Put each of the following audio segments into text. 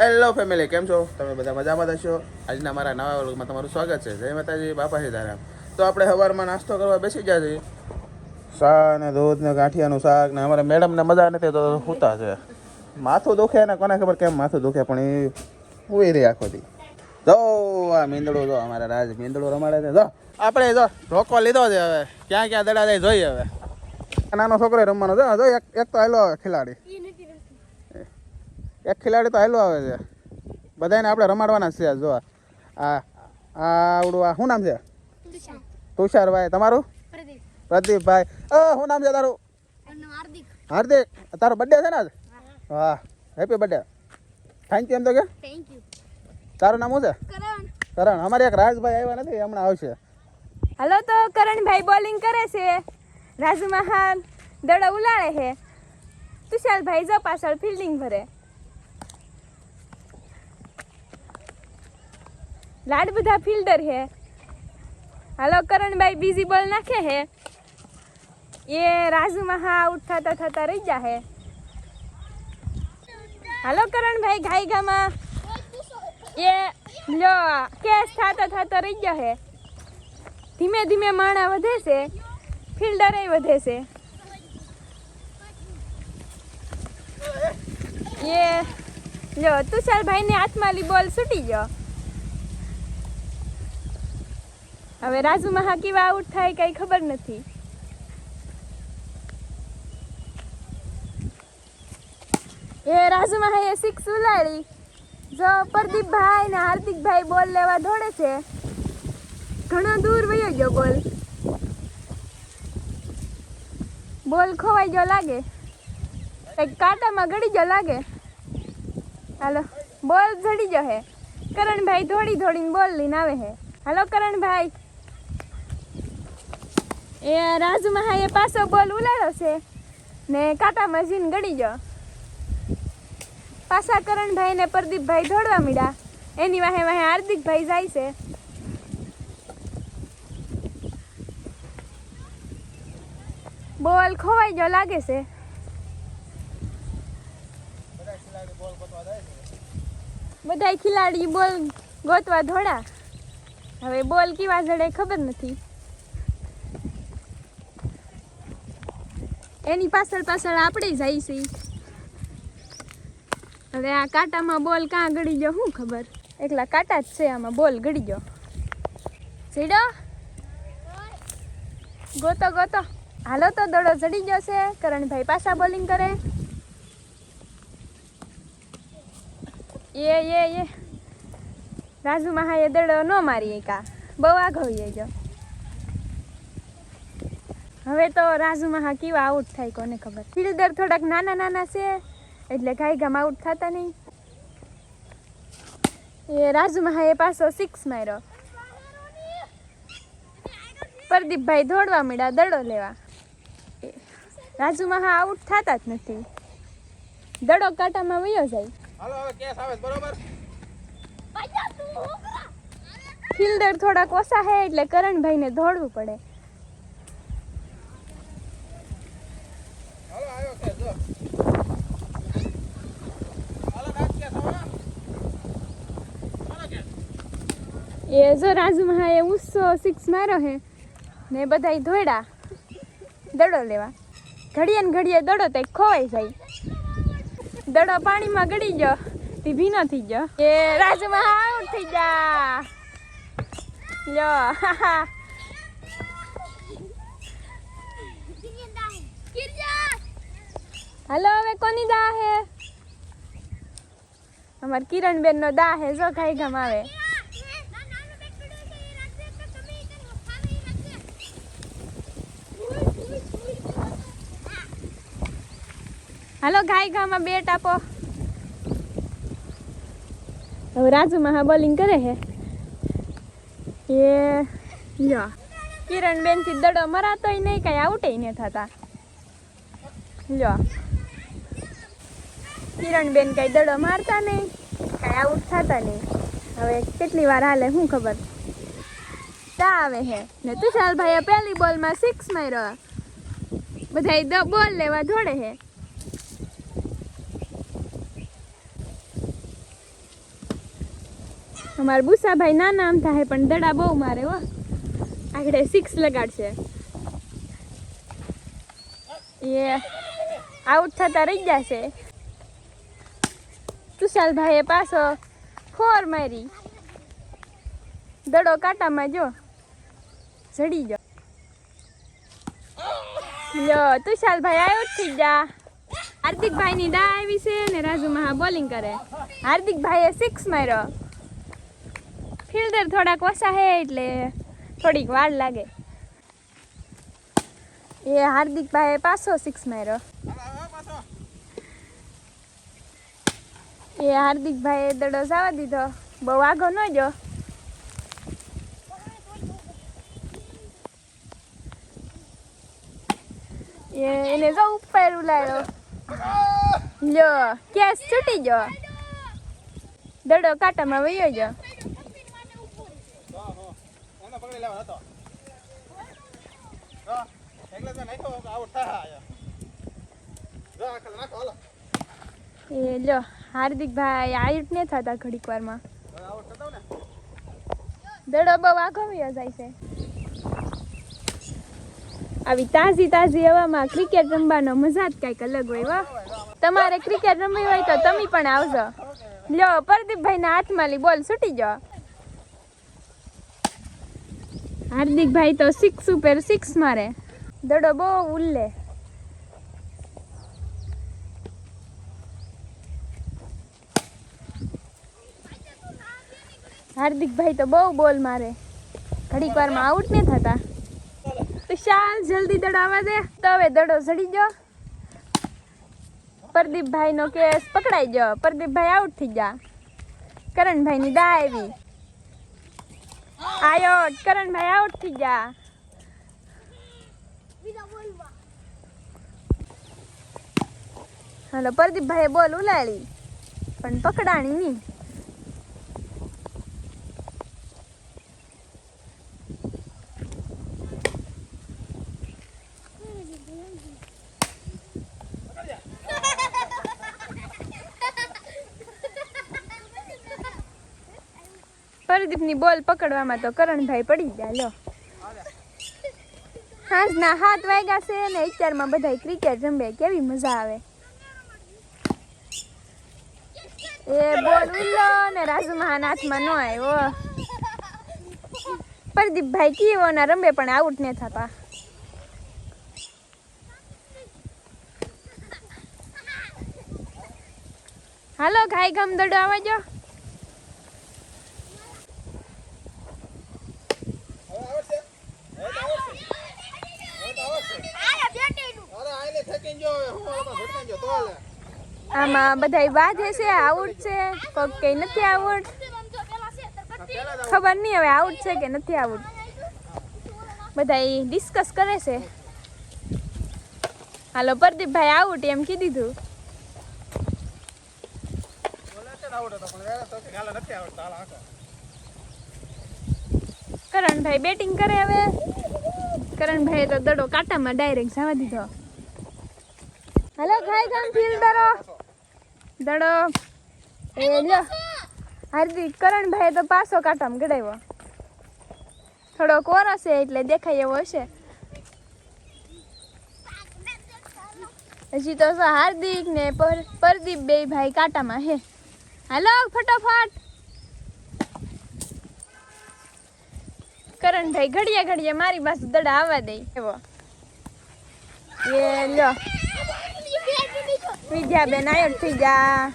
Hello family, કેમ છો તમે? બધા મજામાં થશો. આજના મારા નવા વ્લોગમાં તમારું સ્વાગત છે. જય માતાજી, બાપા સીતારામ. તો આપણે સવારમાં નાસ્તો કરવા બેસી ગયા છીએ. શાક ને દૂધ ને ગાંઠિયાનું શાક ને અમારા મેડમને મજા નથી તો સૂતા છે. માથું દુખે ને કોને ખબર કેમ માથું દુખે, પણ એ સુઈ રહી આખો દી. જો આ મીંદડું, જો અમારા રાજ મીંદડું રમાડે છે. જો આપણે જો ઢોકો લીધો છે, હવે ક્યાં ક્યાં દડા જાય જોઈએ. હવે નાનો છોકરો રમવાનો જો જો એક તો આવેલો ખેલાડી, એક ખેલાડી તો આવેલો આવે છે. બધાને આપણે રમાડવાના છે. જો આ આવડું આ શું નામ છે? તુષારભાઈ. તમારું? પ્રદીપભાઈ. શું નામ છે તારું? હાર્દિક. તારો બર્થડે છે ને આજ? હા, હેપી બર્થડે. Thank you. એમ તો કે તારું નામ શું છે? કરણ. અમારે એક રાજભાઈ આવ્યા નથી, હમણાં આવશે. હાલો, તો કરણભાઈ બોલિંગ કરે છે, રાજુ મહાન દડો ઉલાડે છે, તુષારભાઈ જો પાછળ ફિલ્ડિંગ ભરે. લાડ બધા ફિલ્ડર છે. હાલો, કરણભાઈ બીજી બોલ નાખે છે. એ રાજુ મહા આઉટ થતા થતા રહી જાહે. હાલો કરણભાઈ, ઘાઈ ગામાં એ લો કેસ થતા થતા રહી જાહે. ધીમે ધીમે માણા વધે છે, ફિલ્ડરે વધે છે. એ લો તુષારભાઈને હાથમાં બોલ છૂટી ગયો. હવે રાજુ મહા કેવા આઉટ થાય કઈ ખબર નથી. એ રાજુ મહા એ સિક્સ ઉલાડી. જો પ્રદીપભાઈ ને હાર્દિકભાઈ બોલ લેવા દોડે છે. ઘણો દૂર વયો ગયો બોલ. બોલ ખોવાઈ ગયો લાગે, કઈક કાંટામાં ગળી ગયો લાગે. હાલો, બોલ જડી ગયો હે. કરણભાઈ દોડી દોડીને બોલ લઈને આવે છે. હાલો કરણભાઈ, એ રાજુ મહા એ પાછો બોલ ઉલાડ્યો છે ને કાંટામાં જીન ગળી ગયો. પાછા કરણભાઈ ને પ્રદીપભાઈ દોડવા મળ્યા. એની વાહે વાહે હાર્દિકભાઈ જાય છે. બોલ ખોવાઈ ગયો લાગે છે. બધા ખિલાડી બોલ ગોતવા દોડા. હવે બોલ કેવા જડે ખબર નથી. એની પાછળ પાછળ આપણે જાય છે. હવે આ કાંટામાં બોલ ક્યાં ગળી ગયો શું ખબર. એકલા કાંટા જ છે, આમાં બોલ ગળી ગયો. સીડો ગોતો ગોતો. હાલો, તો દડો જડી ગયો છે. કરણભાઈ પાછા બોલિંગ કરે. એ રાજુ મહા એ દડો ન મારી કા, બહુ આગળ ગયો. હવે તો રાજુ મહા કેવા આઉટ થાય કોને ખબર. ફિલ્ડર થોડાક નાના નાના છે એટલે ગાય ગામ આઉટ થતા નહીં. એ રાજુ મહા એ પાછો સિક્સ માર્યો. પ્રદીપભાઈ દોડવા મળ્યા દડો લેવા. રાજુ મહા આઉટ થતા જ નથી. દડો કાંટામાં વયો જાય. હાલો, હવે કેસ આવે બરોબર. ફિલ્ડર થોડાક ઓછા છે એટલે કરણભાઈ ને દોડવું પડે. હાલો, આવ્યો કેસ. જો હાલો, રાજ કેસ આવો. હાલો કેસ. એ જો રાજુ મહા એ ઉસો સિક્સ માર્યો હે ને બધાય ધોયડા દડો લેવા. ઘડીએ ને ઘડીએ દડો તે ખોવાઈ જાય. દડો પાણીમાં ગળી ગયો, તે ભીનો થઈ ગયો. એ રાજુ મહા આઉટ થઈ જા. લ્યો હાલો, હવે કોની દા હે? અમાર કિરણબેન નો દા હે. જો ખાઈ ગામ આવે. હાલો, ગાય ગામાં બેટ આપો. હવે રાજુ મહા બોલિંગ કરે છે. એ લ્યો કિરણબેન થી દડો મરાતોય નહીં, કઈ આઉટે નહીં થતા. લ્યો કિરણબેન કઈ દડો મારતા નહીં, કઈ આઉટ થતા નહીં. હવે કેટલી વાર હાલે શું ખબર. તા આવે છે ને તુષારભાઈએ પહેલી બોલમાં સિક્સ માર્યો. બધા બોલ લેવા દોડે છે. અમારા બુસાભાઈ નાના આમ થાય પણ દડા બહુ મારે હો. આગળ 6 લગાડશે. એ આઉટ થતા રહી જશે. તુષાલભાઈએ પાછો 4 મારી. દડો કાંટામાં જો જડી ગયો. લ્યો તુષાલભાઈ આઉટ થઈ જા. હાર્દિકભાઈની દા આવી છે ને રાજુ મહા બોલિંગ કરે. હાર્દિકભાઈએ 6 માર્યો. ફિલ્ડર થોડાક ઓછા હે એટલે થોડીક વાર લાગે. એ હાર્દિકભાઈએ પાછો 6 માર્યો. એ હાર્દિકભાઈએ દડો જવા દીધો. બહુ આગો ન જો. એને જો ઉપર ઉલાડ્યો. લ્યો કેસ છૂટી ગયો. દડો કાંટામાં વયો ગયો. એ લ્યો હાર્દિકભાઈ આઉટ ને થતા ઘડીક વારમાં. દડો બહુ આગો વયો જાય છે. આવી તાજી તાજી હવામાં ક્રિકેટ રમવાનો મજા જ કંઈક અલગ હોય. વાહ, તમારે ક્રિકેટ રમવી હોય તો તમે પણ આવજો. લ્યો પ્રદીપભાઈના હાથમાં બોલ છૂટી ગયો. હાર્દિકભાઈ તો 6 ઉપર 6 મારે. દડો બહુ ઉલ્લે. હાર્દિકભાઈ તો બહુ બોલ મારે. ઘડીક વારમાં આઉટ ને થતા. વિશાલ જલ્દી દડો આવવા દે. તો હવે દડો ચડી ગયો. પ્રદીપભાઈનો કેસ પકડાઈ ગયો. પ્રદીપભાઈ આઉટ થઈ ગયા. કરણભાઈની દા આવી. આયો કરણભાઈ આઉટ થઈ ગયા. હાલો પ્રદીપભાઈએ બોલ ઉલાડી પણ પકડાણી નહીં. પ્રદીપની બોલ પકડવામાં તો કરણભાઈ પડી ગયા. લો સાંજના 7 વાગ્યા છે ને અત્યારમાં બધા ક્રિકેટ રમે. કેવી મજા આવે. એ બોલ ઉલ્લો ને રાજુ મહાના હાથમાં ન આવ્યો. પ્રદીપભાઈ કીવો ના રમે પણ આઉટ ને થતા. હાલો ઘાઈ ગામ દડો આવજો. આમાં બધા વાધે છે આઉટ છે કોક કઈ નથી આઉટ. ખબર નહીં હવે આઉટ છે કે નથી આઉટ. બધા ડિસ્કસ કરે છે. હાલો પ્રદીપભાઈ આઉટ એમ કીધું હતું. કરણભાઈ બેટિંગ કરે હવે. કરણભાઈ તો દડો કાંટામાં ડાયરેક્ટ જવા દીધો. હાલો ખાઈ ગામ ફિલ્ડરો દડો. એ લ્યો હાર્દિક કરણભાઈ તો પાછો કાંટામાં ગડાવ્યો. થોડો કોરો છે એટલે દેખાય એવો હશે. હજી તો હાર્દિક ને પ્રદીપ બે ભાઈ કાંટામાં હે. હાલો ફટાફટ. કરણભાઈ ઘડિયા ઘડિયા મારી પાસે દડા આવવા દે એવો. એ લ્યો વિદ્યાબેન આયોટ થઈ જા.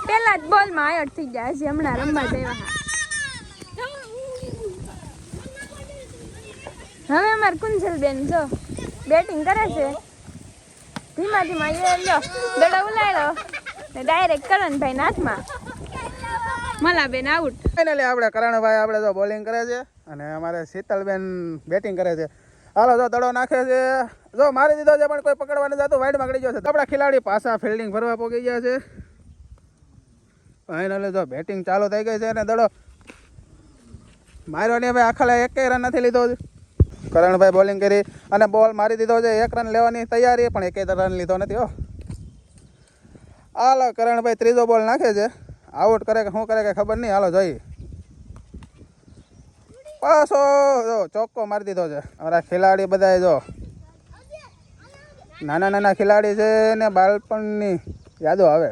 પેલા જ બોલમાં આયોટ થઈ જા. હજી હમણાં રમવા દેવા. હવે અમારે કુંજલબેન જો બેટિંગ કરે છે. ધીમા ધીમા એ લ્યો દડો ઉલાડ્યો ને ડાયરેક્ટ કરણભાઈ ના હાથમાં. મલાબેન આઉટ. ફાઇનલી આપણે કરણભાઈ આપણે જો બોલિંગ કરે છે અને અમારે શીતલબેન બેટિંગ કરે છે. હાલો જો દડો નાખે છે. જો મારી દીધો છે પણ કોઈ પકડવા નથી જતું. વાઇડમાં ગળી ગયો છે. આપણા ખેલાડી પાછા ફિલ્ડિંગ ભરવા પોગી ગયા છે. ફાઇનલી જો બેટિંગ ચાલુ થઈ ગઈ છે અને દડો માર્યો નહીં. ભાઈ આખા એકેય રન નથી લીધો. કરણભાઈ બોલિંગ કરી અને બોલ મારી દીધો છે. 1 રન લેવાની તૈયારી પણ એકેય રન લીધો નથી. હો હાલો કરણભાઈ ત્રીજો બોલ નાખે છે. આઉટ કરે કે શું કરે કે ખબર નહીં. હાલો જોઈએ. પાછો જો ચોક્કો મારી દીધો છે. અમારા ખેલાડી બધા જો નાના નાના ખેલાડી છે ને બાળપણની યાદો આવે.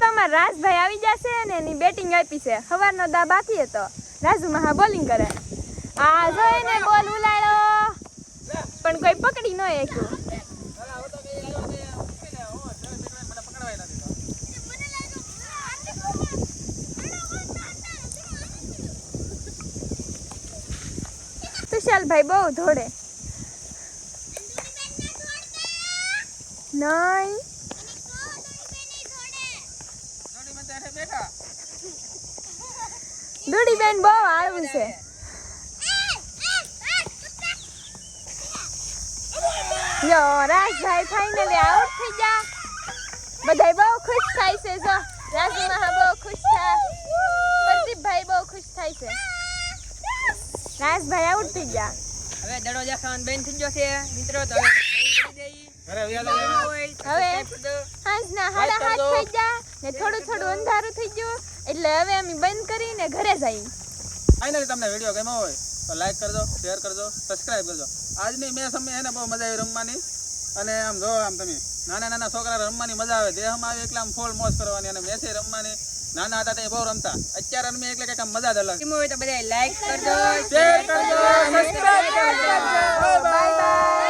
તમારા રાજભાઈ આવી જશે ને એની બેટિંગ આપી છે. સવારનો દા બાકી હતો. રાજુ મહા બોલિંગ કરે. આ જોઈને બોલ ઉલાડ્યો પણ કોઈ પકડી ન શક્યું. તુષાલભાઈ બહુ ધોડે નહીં. દોડી બેન બહુ આળવું છે. યો રાજભાઈ ફાઇનલી આઉટ થઈ ગયા. બધાય બહુ ખુશ થાય છે. જો રાજુ મહા બહુ ખુશ થાય. પ્રદીપભાઈ બહુ ખુશ થાય છે. રાજભાઈ આઉટ થઈ ગયા. હવે દડો દેખાવાનો બેન થઈ ગયો છે મિત્રો. તો હવે સાંજના 7:30 થઈ ગયા ને થોડું થોડું અંધારું થઈ ગયું એટલે હવે અમે બંધ કરીને ઘરે જઈએ. ફાઇનલી તમને વિડીયો ગમ્યો હોય તો લાઈક કરજો, શેર કરજો, સબસ્ક્રાઇબ કરજો. આજની મેચ અમે એને બહુ મજા આવી રમવાની. અને આમ જો આમ તમે નાના નાના છોકરા રમવાની મજા આવે. દેહમાં આવે એટલે આમ ફૂલ મોજ કરવાની અને મેચે રમવાની. નાના હતા તે બહુ રમતા. અત્યારે રમી એટલે કંઈક આમ મજા જ અલગ. હોય તો બધા લાઈક કરજો, શેર કરજો, સબસ્ક્રાઇબ કરજો. Bye bye.